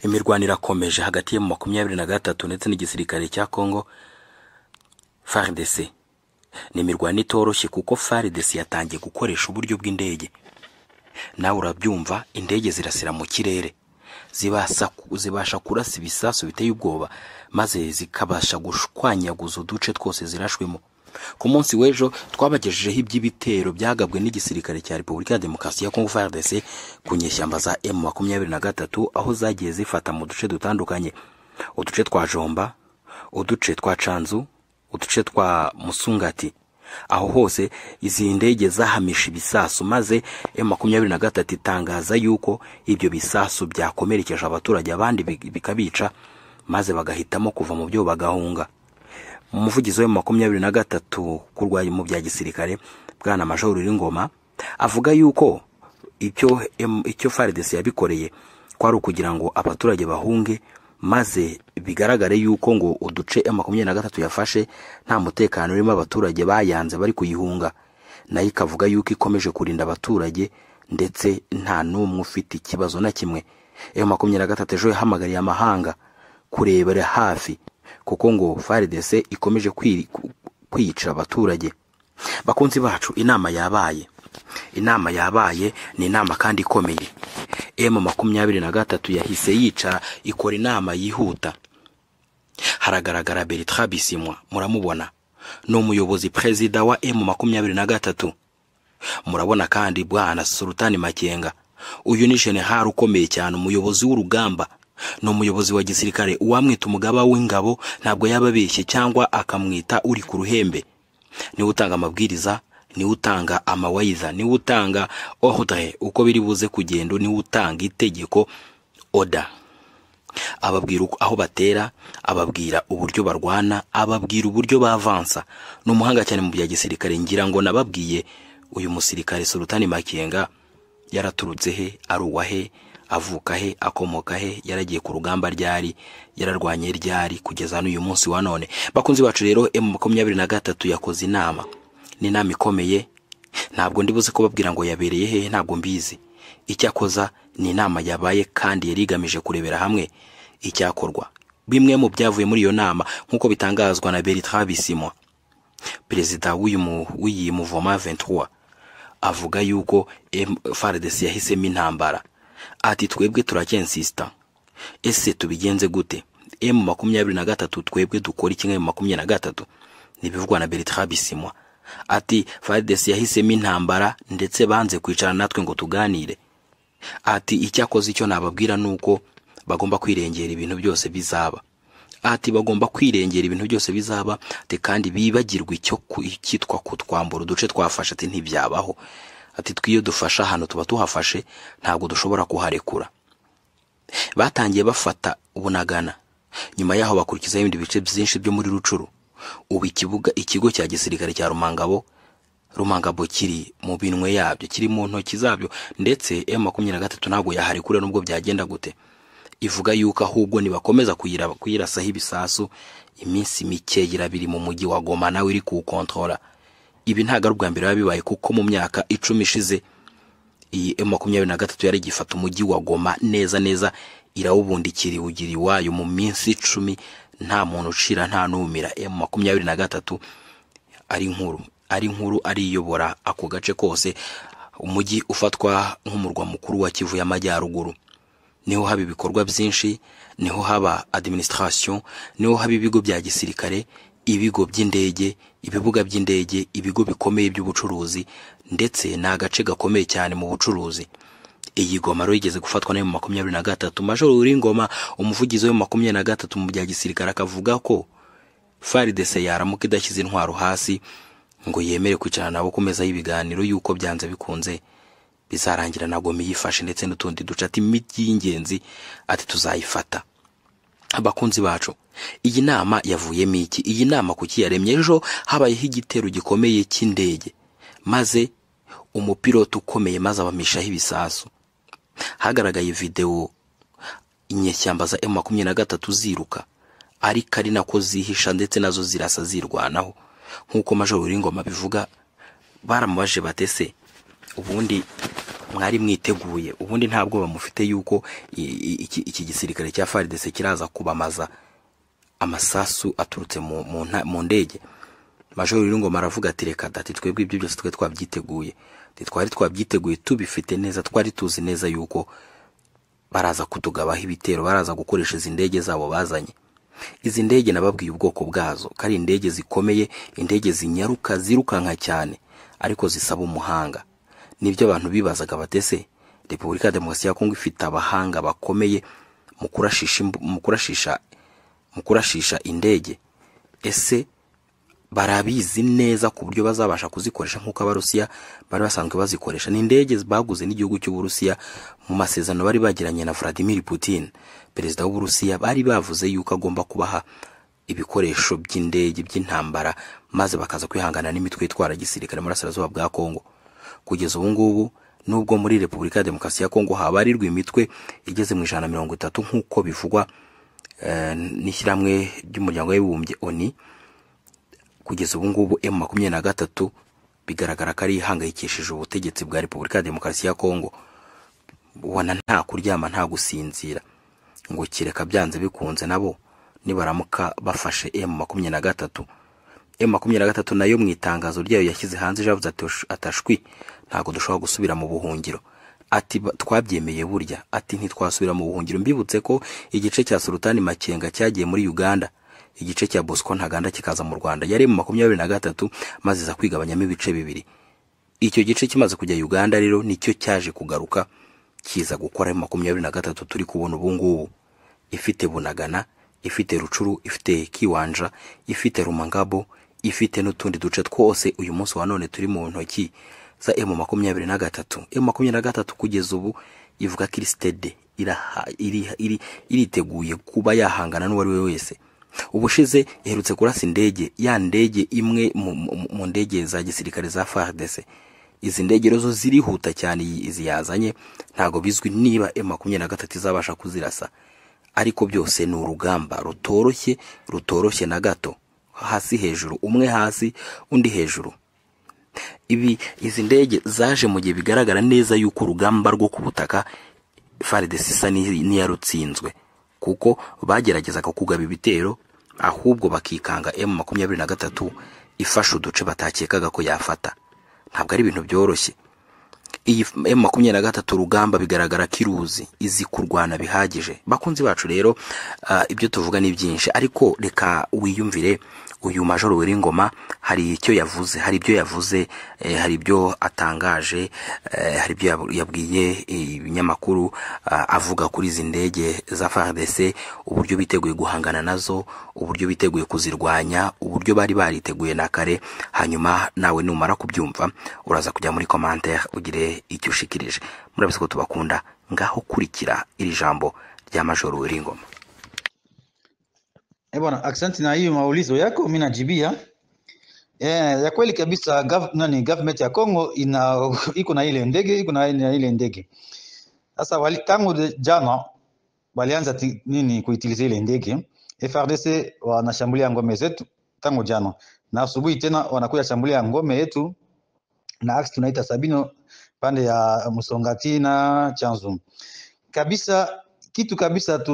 Imirwano irakomeje hagati ya 23 ndetse n'igisirikare cya Congo FARDC. Ni imirwano itoroshye kuko FARDC yatangiye gukoresha uburyo bw'indege. Nawe urabyumva, indege zirasira mu kirere, zibasha kurasa ibisasu biteye ubwoba, maze zikabasha gushwanyaguza uduce twose zirashwemo. Ku munsi w'ejo twabagejejeho iby'ibitero byagabwe n'igisirikare cya Repubulika ya Demokarasi ya Congo FARDC ku nyeshyamba za M23 aho zagiye zifata mu duce dutandukanye, uduce twa Jomba, uduce twa Canzu, uduce twa Musungati. Aho hose izi ndege zahamisha ibisasu, maze M23 itangaza yuko ibyo bisasu byakomerekeje abaturage abandi bikabica, maze bagahitamo kuva mu byo bagahunga. Umuvugizi wa M23 kurwaye mu bya gisirikare Bwana Major Ruringoma avuga yuko icyo FARDC yabikoreye kwari ukugira ngo abaturage bahunge, maze bigaragare yuko ngo uduce M23 yafashe nta mutekano urimo, abaturage bayanze bari kuyihunga. Nayo ikavuga yuko ikomeje kurinda abaturage ndetse nta n'umwe ufite ikibazo na kimwe. M23 ejo yahamagariye amahanga kurebera hafi kuko ngo FARDC ikomeje kwica abaturage. Bakunzi bacu, inama yabaye ni inama kandi ikomeye. M23 yahise yicara ikora inama yihuta. Haragaragara Bertrand Bisimwa, muramubona, no umuyobozi perezida wa M23. Murabona kandi Bwana Sultani Makenga, uyu ni general ukomeye cyane, umuyobozi w'urugamba, no umuyobozi wa gisirikare. Uwamwita umugaba w'ingabo ntabwo yababeshye cyangwa akamwita uri ku ruhembe. Ni utanga amabwiriza, ni utanga amawayiza, ni utanga ordre uko biri buze kugenda, ni utanga itegeko order. Ababwira aho batera, ababwira uburyo barwana, ababwira uburyo bavansa. No muhanga cyane mu bya gisirikare. Ngira ngo nababwiye uyu musirikare Sultani Makenga yaraturutse he, aruwa he, avuka he, akomoka he, yaragiye ku rugamba ryari, yararwanye ryari, kugeza n'uyu munsi wa none. Bakunzi bacu rero, M23 yakoze inama. Ni inama ikomeye, ntabwo ndibuze kubabwira ngo yabereye he, ntabwo mbizi. Icyakoza ni inama yabaye kandi yarigamije kurebera hamwe icyakorwa. Bimwe mu byavuye muri iyo nama nkuko bitangazwa na Bertrand Bisimwa, perezida w'iyi Mouvement 23, avuga yuko FARDC yahisemo intambara. Ati twebwe turacyensista, ese tubigenze gute? M23 twebwe dukora iki M23? Nibivugwa na Bertrand Bisimwa. Ati FARDC yahisemo intambara ndetse banze kwicara natwe ngo tuganire. Ati icyakoze icyo nababwira nuko bagomba kwirengera ibintu byose bizaba. Ati bagomba kwirengera ibintu byose bizaba, ati kandi bibagirwa icyo cyitwa kutwambura uduce twafashe. Ati ntibyabaho. Ati twiyo dufasha hano tuba tuhafashe, ntabwo dushobora kuharekura. Batangiye bafata Bunagana, nyuma yaho bakurikizaho ibindi bice byinshi byo muri Rucuru. Ubu ikigo cya gisirikare cya Rumangabo kiri mu binwe yabyo, kiri mu ntoki zabyo, ndetse M23 ntabwo yaharekura nubwo byagenda gute. Ivuga yuko ahubwo nibakomeza kuyirasaho ibisasu, iminsi mike irabiri mu mujyi wa Goma nawe iri kuwukontrola. Ibi ntago ari ubwa mbere babibaye kuko mu myaka 10 ishize iyi M23 yari gifata umujyi wa Goma neza irawubundikira iwugira iwayo mu minsi 10, nta muntu ucira nta numira. M23 ari nkuru ariyobora ako gace kose. Umujyi ufatwa nk'umurwa mukuru wa Kivu y'Amajyaruguru. Niho haba ibikorwa byinshi, niho haba administration, niho haba ibigo bya gisirikare, ibigo by'indege, ibibuga by'indege, ibigo bikomeye by'ubucuruzi, ndetse na gace gakomeye cyane mu bucuruzi. Iyi Goma rero igeze gufatwa na M23. Major Ruringoma, umuvugizi wa M23 mu bya gisirikare, akavuga ko FARDC yaramuka idashyize intwaro hasi ngo yemere kwicarana nabo kumeza y'ibiganiro, yuko byanze bikunze bizarangira na Goma yifashe ndetse n'utundi duce. Ati imijyi y'ingenzi ati tuzayifata. Abakunzi bacu, iyi nama yavuyemo iki? Iyi nama kuki yaremye? Ejo habayeho igitero gikomeye cy'indege, maze umupilote ukomeye maze abamishaho ibisasu. Hagaragaye video inyeshyamba za M23 ziruka, ariko ari nako zihisha ndetse nazo zirasa zirwanaho. Nkuko Major Ruringoma bivuga, baramubaje batese ubundi mwari mwiteguye, ubundi ntabwo bamufite yuko iki gisirikare cya FARDC kiraza kubamaza amasasu aturutse mu ndege. Major Wiringoma aravuga ati reka dati twebwe ibyo byose twe twabyiteguye, twari twabyiteguye tubifite neza, twari tuzi neza yuko baraza kutugabaho ibitero, baraza gukoresha izi ndege zabo bazanye. Izi ndege nababwiye ubwoko bwazo, kari indege zikomeye, indege zinyaruka zirukanka cyane ariko zisaba umuhanga. Nibyo abantu bibazaga batese Repubulika ya Demokarasi ya Kongo ifite abahanga bakomeye mu kurashisha indege, ese barabizi neza ku buryo bazabasha kuzikoresha nk'uko Abarusiya bari basanzwe bazikoresha? Ni indege baguze n'igihugu cy'Uburusiya mu masezerano bari bagiranye na Vladimir Putin, perezida w'Uburusiya. Bari bavuze yuko agomba kubaha ibikoresho by'indege by'intambara maze bakaza kwihangana n'imitwe itwara gisirikare muri Burasirazuba bwa Kongo. Kugeza ubu ngubu nubwo muri Repubulika ya Demokarasi ya Kongo habarirwa imitwe igeze mu 130 nk'uko bivugwa n'ishyirahamwe ry'umuryango w'abibumbye ONU, kugeza ubu ngubu M23 bigaragara ko ari ihangayikishije ubutegetsi bwa Repubulika ya Demokarasi ya Kongo. Ubona nta kuryama nta gusinzira, ngo kireka byanze bikunze nabo nibaramuka bafashe M23. M23 nayo mu itangazo ryayo yashyize hanze javuze ati atashwi ntago dushobora gusubira mu buhungiro. Ati twabyemeye burya, ati ntitwasubira mu buhungiro. Mbibutse ko igice cya Sultani Makenga cyagiye muri Uganda, igice cya Bosco Ntaganda kikaza mu Rwanda, yari mu 23 maze za kwigabanyamo ibice bibiri. Icyo gice kimaze kujya Uganda rero nicyo cyaje kugaruka kiza gukora mu 23 turi kubona ubu ngubu, ifite Bunagana, ifite Rucuru, ifite Kiwanja, ifite Rumangabo, ifite n'utundi duce twose uyu munsi wa none turi mu ntoki za M23. M23 kugeza ubu ivuga ko steady iriteguye kuba yahangana n'uwari we wese. Ubushize iherutse kurasa indege, ya ndege imwe mu ndege za gisirikare za FARDC. Izi ndege zo zirihuta cyane, izi yazanye ntago bizwi niba M23 izabasha kuzirasa, ariko byose ni urugamba rutoroshye na gato, hasi hejuru, umwe hasi undi hejuru. Izi ndege zaje mu gihe bigaragara neza yuko urugamba rwo kubutaka FARDC isa n'iyarutsinzwe, kuko bageragezaga kugaba ibitero ahubwo bakikanga M23 ifasha uduce batakekaga ko yafata. Ntabwo ari ibintu byoroshye. Iyi M23 urugamba bigaragara kiruzi, izi kurwana bihagije. Bakunzi bacu rero ibyo tuvuga ni byinshi, ariko reka wiyumvire uyu Major Wiringoma hari icyo yavuze, hari ibyo yavuze, hari ibyo atangaje, hari ibyo yabwiye ibinyamakuru avuga kuri izi ndege za FARDC, uburyo biteguye guhangana nazo, uburyo biteguye kuzirwanya, uburyo bari bariteguye na kare. Hanyuma nawe numara kubyumva uraza kujya muri commentaire ugire icyo ushikirije. Murabizi ko tubakunda, ngaho kurikira iri jambo rya Major Wiringoma. Bwana, asante na hiyo maulizo yako, mimi najibia. Ya kweli kabisa, government ya Kongo iko na ile ndege, Sasa tangu jana walianza kuitiliza ile ndege. FARDC wanashambulia ngome zetu tangu jana, na asubuhi tena wanakuja shambulia ngome yetu na aksi tunaita Sabino pande ya Musongati na Chanzu. Kitu kabisa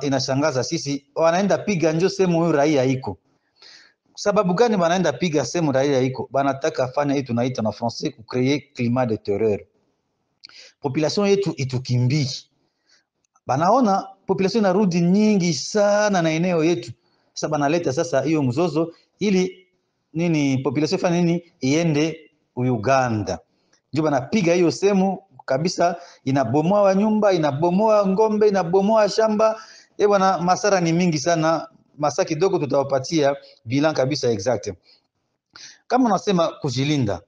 inashangaza sisi, wanaenda piga njo sehemu huyu raia iko. Sababu gani wanaenda piga sehemu raia iko? Banataka fanya hii tunaita na français ku créer climat de terreur. Population yetu itukimbii. Banaona population inarudi nyingi sana na eneo yetu. Sasa banaleta sasa hiyo mzozo ili population fanya iende Uganda. Ndio banapiga hiyo sehemu kabisa, inabomoa wa nyumba, inabomoa ngombe, inabomoa shamba. Bwana, masara ni mingi sana. Masa kidogo tutawapatia bilan kabisa exact. Kama unasema kujilinda,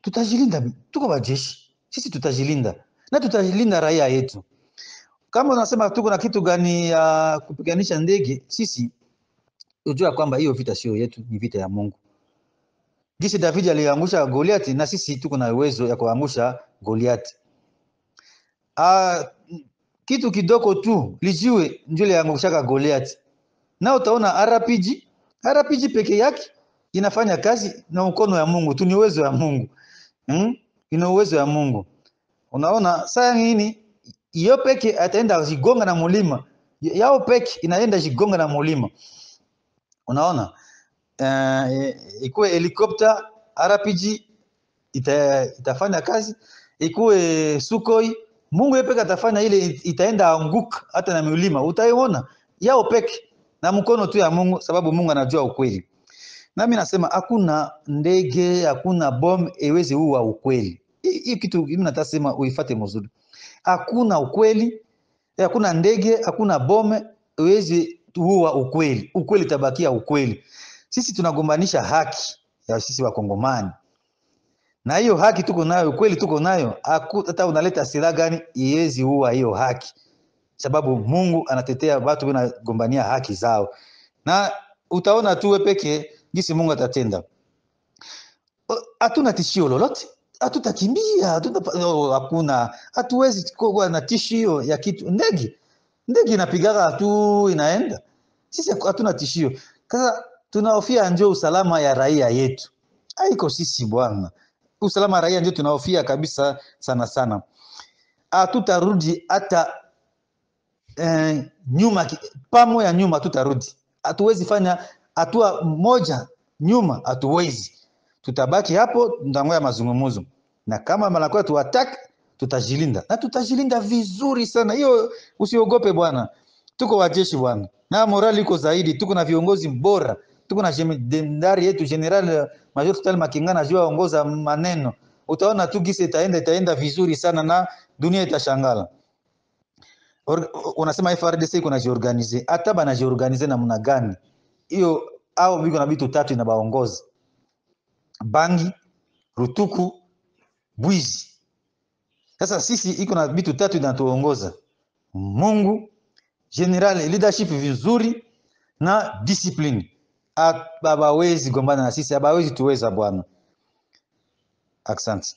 tutajilinda, tuko wajeshi. Sisi tutajilinda na tutajilinda raia yetu. Kama unasema tuko na kitu gani ya kupiganisha ndege, sisi ujua kwamba hiyo vita sio yetu, ni vita ya Mungu. Gisi David aliangusha Goliath, na sisi tuko na uwezo ya kuangusha Goliath. Kitu kidogo tu lijiwe ndio liangushaka Goliath. Na utaona RPG peke yake inafanya kazi na mkono ya Mungu. Tu ni uwezo ya Mungu. Ina uwezo ya Mungu. Unaona saa nini iyo peke ataenda jigonga na mulima, yao peke inaenda jigonga na mulima. Unaona ikuwe helikopta RPG itafanya kazi, ikuwe Sukhoi, Mungu yeye peke atafanya ile, itaenda anguka hata na milima utaiona yao peke na mkono tu ya Mungu, sababu Mungu anajua ukweli. Nami nasema hakuna ndege, hakuna bomu iweze uwa ukweli. Hii kitu mimi natasema uifuate mzuri. Hakuna ukweli, hakuna ndege, hakuna bomu iweze uwa ukweli. Ukweli tabakia ukweli. Sisi tunagombanisha haki ya sisi wa Kongomani. Na hiyo haki tuko nayo, ukweli tuko nayo, hata unaleta silaha gani iwezi uwa hiyo haki. Sababu Mungu anatetea watu wanagombania haki zao. Na utaona tu peke jinsi Mungu atatenda. Hatuna tishio lolote, hatutakimbia, hakuna, hatuwezi kuwa na tishio ya kitu. Ndege inapigaga tu inaenda. Sisi hatuna tishio. Sasa tunahofia ndio usalama ya raia yetu. Haiko sisi bwana. Usalama wa raia ndio tunahofia kabisa sana sana. Hatutarudi hata nyuma, pamo ya nyuma tutarudi. Hatuwezi fanya hatua moja nyuma, hatuwezi. Tutabaki hapo, tutangoja mazungumzo. Na kama manakuwa tu attack, tutajilinda. Na tutajilinda vizuri sana. Hiyo usiogope bwana. Tuko wajeshi bwana. Na morali iko zaidi, tuko na viongozi bora. Tuko na jemedari yetu General Major Vital Makenga anajua ongoza maneno. Utaona tu gisi itaenda vizuri sana na dunia itashangala. Unasema FRDC iko na jiorganize, hata bana jiorganize namna gani? Hiyo au biko na vitu tatu inabaongoza: bangi, rutuku, bwizi. Sasa sisi iko na vitu tatu inatuongoza: Mungu, general leadership vizuri na discipline. Abawezi gombana na sisi, abawezi tuweza bwana. Asante.